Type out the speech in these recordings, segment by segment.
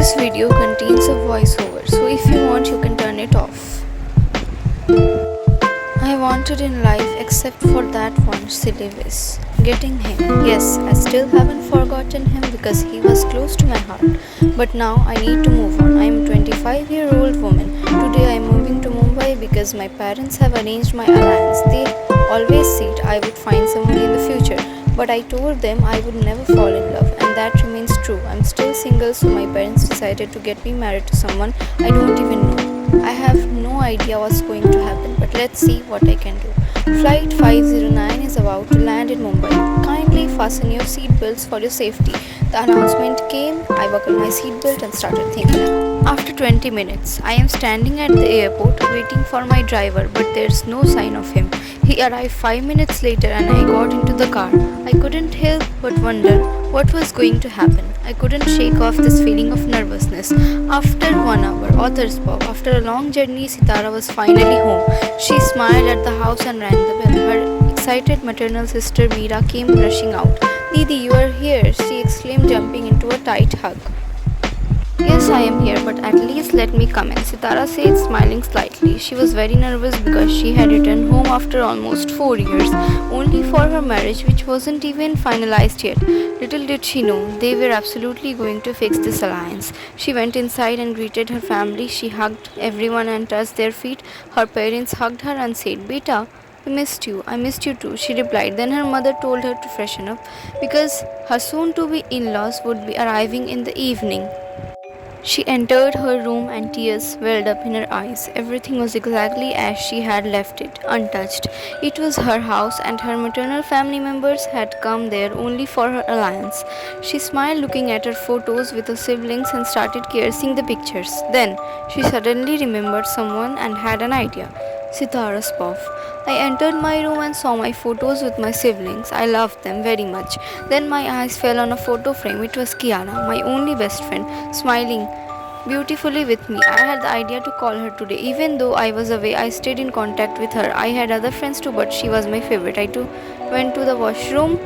This video contains a voiceover, so if you want, you can turn it off. I wanted in life except for that one silly wish. Getting him. Yes, I still haven't forgotten him because he was close to my heart. But now I need to move on. I am a 25-year-old woman. Today I am moving to Mumbai because my parents have arranged my alliance. They always said I would find someone in the future. But I told them I would never fall in love, and that remains true. I'm still single, so my parents decided to get me married to someone I don't even know. I have no idea what's going to happen, but let's see what I can do. Flight 509 is about to land in Mumbai. Kindly fasten your seatbelts for your safety. The announcement came, I buckled my seatbelt and started thinking. After 20 minutes, I am standing at the airport waiting for my driver, but there's no sign of him. He arrived 5 minutes later and I got into the car. I couldn't help but wonder what was going to happen. I couldn't shake off this feeling of nervousness. After 1 hour, author's pub, after a long journey, Sitara was finally home. She smiled at the house and rang the bell. Her excited maternal sister Meera came rushing out. Didi, you are here, she exclaimed, jumping into a tight hug. Yes, I am here, but at least let me come in, Sitara said, smiling slightly. She was very nervous because she had returned home after almost 4 years, only for her marriage, which wasn't even finalized yet. Little did she know, they were absolutely going to fix this alliance. She went inside and greeted her family. She hugged everyone and touched their feet. Her parents hugged her and said, Beta, I missed you. I missed you too, she replied. Then her mother told her to freshen up because her soon-to-be in-laws would be arriving in the evening. She entered her room and tears welled up in her eyes. Everything was exactly as she had left it, untouched. It was her house and her maternal family members had come there only for her alliance. She smiled looking at her photos with her siblings and started caressing the pictures. Then she suddenly remembered someone and had an idea. Sitara spoke. I entered my room and saw my photos with my siblings. I loved them very much. Then my eyes fell on a photo frame. It was Kiana, my only best friend, smiling beautifully with me. I had the idea to call her today. Even though I was away, I stayed in contact with her. I had other friends too, but she was my favorite. I too went to the washroom.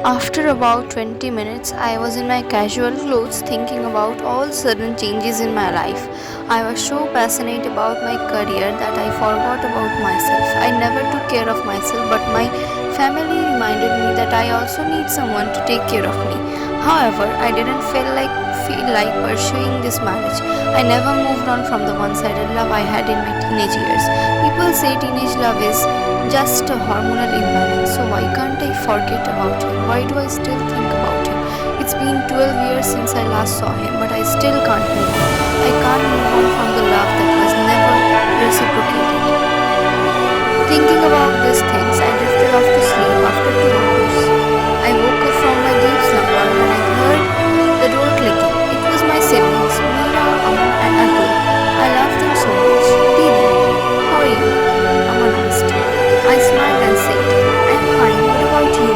After about 20 minutes, I was in my casual clothes thinking about all sudden changes in my life. I was so passionate about my career that I forgot about myself. I never took care of myself, but my family reminded me that I also need someone to take care of me. However, I didn't feel like pursuing this marriage. I never moved on from the one-sided love I had in my teenage years. People say teenage love is just a hormonal imbalance, so why can't I forget about him? Why do I still think about him? It's been 12 years since I last saw him, but I still can't move on. I can't move on from the love that was never reciprocated. Thinking about these things, I drifted off to sleep after 2 hours. I woke up from my deep slumber when I heard the door clicking. It was my siblings, Meera, Aman and Atul. I loved them so much. Didi, how are you? Aman asked. I smiled and said, I'm fine, what about you?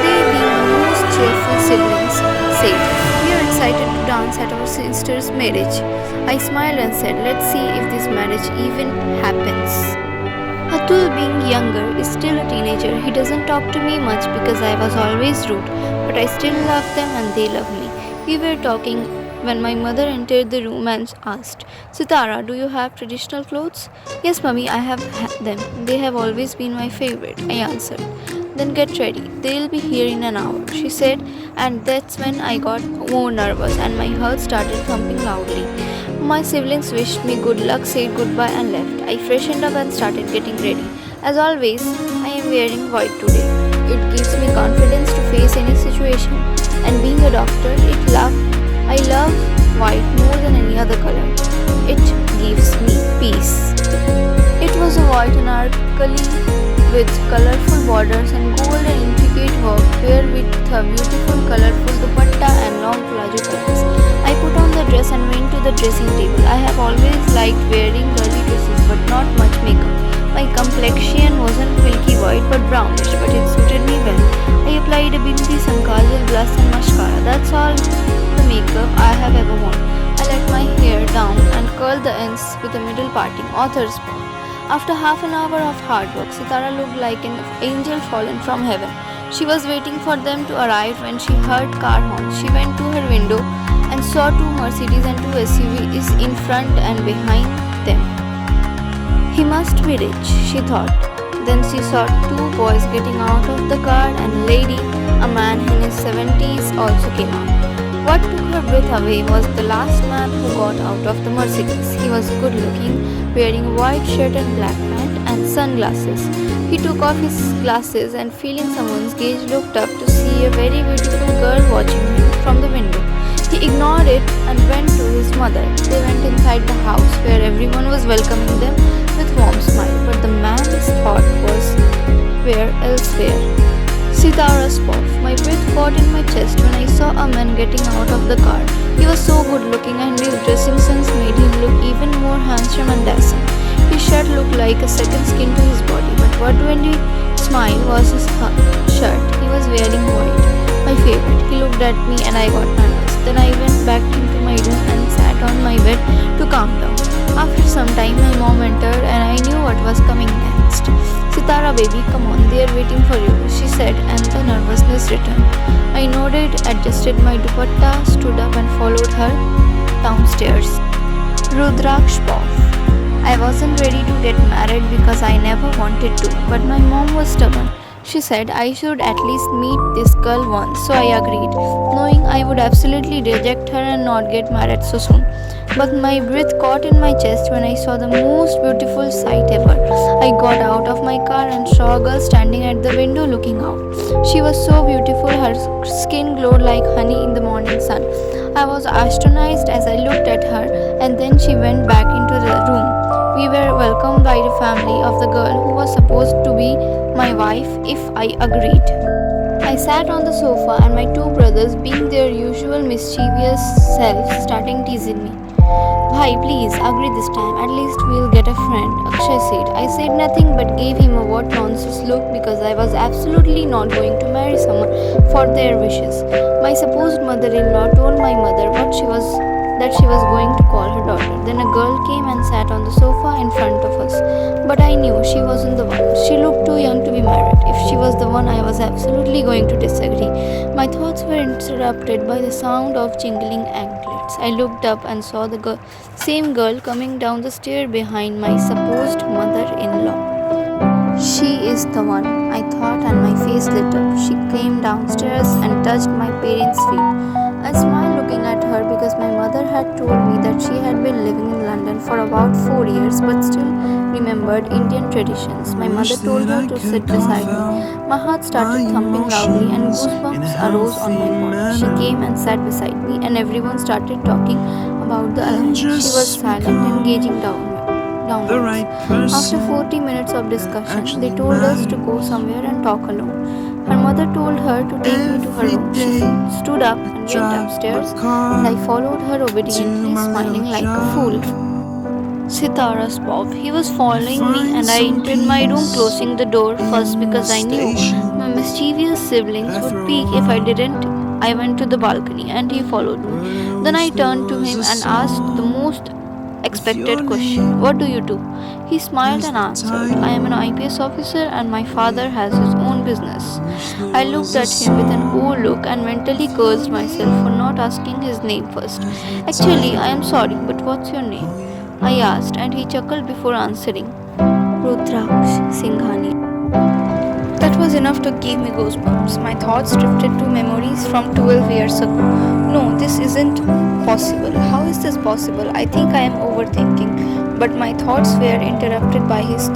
They, being the most cheerful siblings, said, we are excited to dance at our sister's marriage. I smiled and said, let's see if this marriage even happens. Atul, being younger, is still a teenager. He doesn't talk to me much because I was always rude, but I still love them and they love me. We were talking when my mother entered the room and asked, Sitara, do you have traditional clothes? Yes, mummy, I have them. They have always been my favorite, I answered. Then get ready. They'll be here in an hour, she said, and that's when I got more nervous and my heart started thumping loudly. My siblings wished me good luck, said goodbye and left. I freshened up and started getting ready. As always, I am wearing white today. It gives me confidence to face any situation, and being a doctor, I love white more than any other color. It gives me peace. It was a white anarkali with colorful borders and gold and intricate work paired with a beautiful colorful dupatta and long palazzo pants. I put on the dress and went to the dressing table. I have always liked wearing girly dresses but not much makeup. My complexion wasn't milky white but brownish, but it suited me well. I applied a bindi, some kajal, blush and mascara. That's all the makeup I have ever worn. I let my hair down and curled the ends with a middle parting, author's bow. After half an hour of hard work, Sitara looked like an angel fallen from heaven. She was waiting for them to arrive when she heard car horns. She went to her window and saw two Mercedes and two SUVs in front and behind them. He must be rich, she thought. Then she saw two boys getting out of the car and a lady, a man in his 70s, also came out. What took her breath away was the last man who got out of the Mercedes. He was good looking, wearing a white shirt and black pant and sunglasses. He took off his glasses and feeling someone's gaze looked up to see a very beautiful girl watching him from the window. He ignored it and went to his mother. They went inside the house where everyone was welcoming them with warm smile, but the man's thought was where elsewhere. Sitara spoke. My breath caught in my chest when I saw a man getting out of the car. He was so good looking and his dressing sense made him look even more handsome and dancing. His shirt looked like a second skin to his body, but what really smiled was his shirt. He was wearing white, my favorite. He looked at me and I got nervous. Then I went back into my room and sat on my bed to calm down. After some time, my mom entered and I knew what was coming next. Sitara baby, come on, they are waiting for you, she said, and the nervousness returned. I nodded, adjusted my dupatta, stood up and followed her downstairs. Rudraksh Pav. I wasn't ready to get married because I never wanted to, but my mom was stubborn. She said I should at least meet this girl once, so I agreed, knowing I would absolutely reject her and not get married so soon. But my breath caught in my chest when I saw the most beautiful sight ever. I got out of my car and saw a girl standing at the window looking out. She was so beautiful, her skin glowed like honey in the morning sun. I was astonished as I looked at her, and then she went back into the room. We were welcomed by the family of the girl who was supposed to be my wife if I agreed. I sat on the sofa and my two brothers, being their usual mischievous selves, starting teasing me. Bhai, please agree this time. At least we'll get a friend, Akshay said. I said nothing but gave him a what nonsense look because I was absolutely not going to marry someone for their wishes. My supposed mother-in-law told my mother that she was going to call her daughter. Then a girl came and sat on the sofa in front of us. But I knew she wasn't the one. She looked too young to be married. If she was the one, I was absolutely going to disagree. My thoughts were interrupted by the sound of jingling anklets. I looked up and saw the same girl coming down the stair behind my supposed mother-in-law. She is the one, I thought, and my face lit up. She came downstairs and touched my parents' feet. I smiled looking at her because my mother had told me that she had been living in London for about 4 years but still remembered Indian traditions. My mother told her to sit beside me. My heart started thumping loudly and goosebumps arose on my body. She came and sat beside me and everyone started talking about the alliance. She was silent and gazing downwards. After 40 minutes of discussion, they told us to go somewhere and talk alone. Her mother told her to take me to her room. She stood up and went upstairs, and I followed her obediently, smiling like a fool. Sitara spoke. He was following me, and I entered my room, closing the door first because I knew my mischievous siblings would peek if I didn't. I went to the balcony, and he followed me. Then I turned to him and asked the most expected question. What do you do? He smiled and answered, I am an IPS officer and my father has his own business. I looked at him with an old look and mentally cursed myself for not asking his name first. Actually, I am sorry, but what's your name? I asked and he chuckled before answering. Rudraksh Singhani. That was enough to give me goosebumps. My thoughts drifted to memories from 12 years ago. No, this isn't possible. How is this possible? I think I am overthinking. But my thoughts were interrupted by his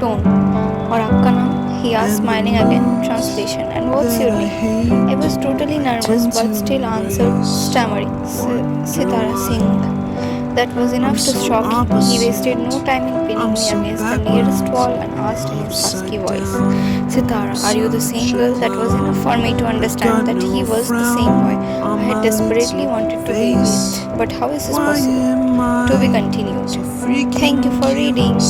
tone. Aur aapka naam? He asked, smiling again. Translation. And what's your name? I was totally nervous but still answered, stammering, Sitara Singh. That was enough to shock him. He wasted no time in pinning me against the nearest wall and asked in his husky voice, Sitara, are you the same girl? That was enough for me to understand that he was the same boy I had desperately wanted to be with. But how is this possible? To be continued. Thank you for reading.